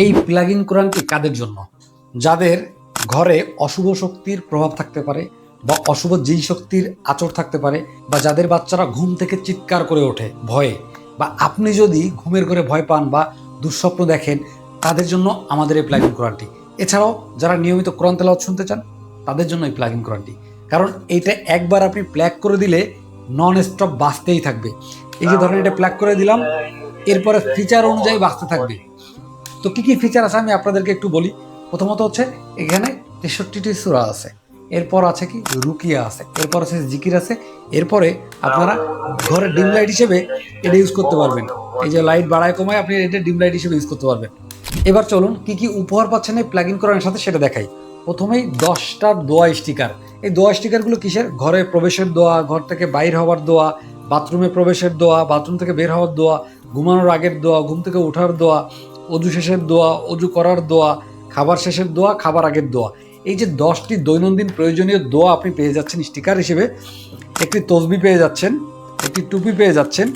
এই plug in কোরআনটি কাদের জন্য? যাদের ঘরে অশুভ শক্তির প্রভাব থাকতে পারে বা অশুভ জিন শক্তির আচর থাকতে পারে, বা যাদের বাচ্চারা ঘুম থেকে চিৎকার করে ওঠে ভয়ে, বা আপনি যদি ঘুমের ঘরে ভয় পান বা দুঃস্বপ্ন দেখেন, তাদের জন্য আমাদের এই প্লাগ ইন কোরআনটি। এছাড়াও যারা নিয়মিত কোরআন তেলাওয়াত শুনতে চান, তাদের জন্য এই প্লাগ ইন কোরআনটি। কারণ এইটা একবার আপনি প্লাগ করে দিলে নন স্টপ বাজতেই থাকবে। এই যে ধরেন এটা প্লাগ করে দিলাম, এরপরে ফিচার অনুযায়ী বাজতে থাকবে। তো কি কি ফিচার আছে আমি আপনাদেরকে একটু বলি। প্রথমত হচ্ছে এখানে 63টি সূরা আছে, এরপর আছে কি রুকিয়া আছে, এরপর আছে জিকির আছে, এরপরে আপনারা ঘরে ডিম লাইট হিসেবে এটা ইউজ করতে পারবেন। এই যে লাইট বাড়ায় কমায় আপনি এটা ডিম লাইট হিসেবে ইউজ করতে পারবেন। এবার চলুন কি কি উপহার পাচ্ছেন এই প্লাগ ইন কোরআনের সাথে সেটা দেখাই। প্রথমেই 10টা দোয়া স্টিকার। এই দোয়া স্টিকারগুলো কিসের? ঘরে প্রবেশের দোয়া, ঘর থেকে বাইর হওয়ার দোয়া, বাথরুমে প্রবেশের দোয়া, বাথরুম থেকে বের হওয়ার দোয়া, ঘুমানোর আগের দোয়া, ঘুম থেকে ওঠার দোয়া, অজু শেষের দোয়া, অজু করার দোয়া, খাবার শেষের দোয়া, খাবার আগের দোয়া। এই যে 10টি দৈনন্দিন প্রয়োজনীয় দোয়া আপনি পেয়ে যাচ্ছেন স্টিকার হিসেবে। একটি তসবি পেয়ে যাচ্ছেন, একটি টুপি পেয়ে যাচ্ছেন,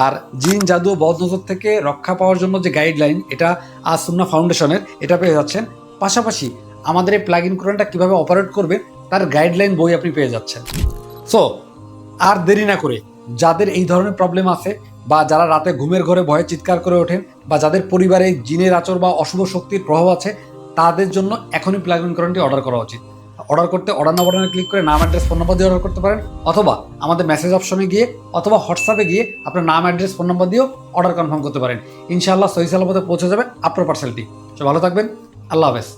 আর জিন জাদু বদনজর থেকে রক্ষা পাওয়ার জন্য যে গাইডলাইন, এটা আজ সুন্নাহ ফাউন্ডেশনের, এটা পেয়ে যাচ্ছেন। পাশাপাশি আমাদের এই প্লাগ ইন কোরআনটা কীভাবে অপারেট করবে তার গাইডলাইন বই আপনি পেয়ে যাচ্ছেন। সো আর দেরি না করে যাদের এই ধরনের প্রবলেম আছে, বা যারা রাতে ঘুমের ঘরে ভয়ে চিৎকার করে ওঠেন, বা যাদের পরিবারে জিনের আচর বা অশুভ শক্তির প্রভাব আছে, তাদের জন্য এখনই প্লাগ ইন কোরআনটি অর্ডার করা উচিত। অর্ডার করতে অর্ডার নাও বাটনে ক্লিক করে নাম, অ্যাড্রেস, ফোন নাম্বার দিয়ে অর্ডার করতে পারেন, অথবা আমাদের মেসেজ অপশনে গিয়ে অথবা হোয়াটসঅ্যাপে গিয়ে আপনার নাম, অ্যাড্রেস, ফোন নাম্বার দিয়েও অর্ডার কনফার্ম করতে পারেন। ইনশাআল্লাহ সহি সালামতে পৌঁছে যাবে আপনার পার্সেলটি। সব ভালো থাকবেন। আল্লাহ হাফেজ।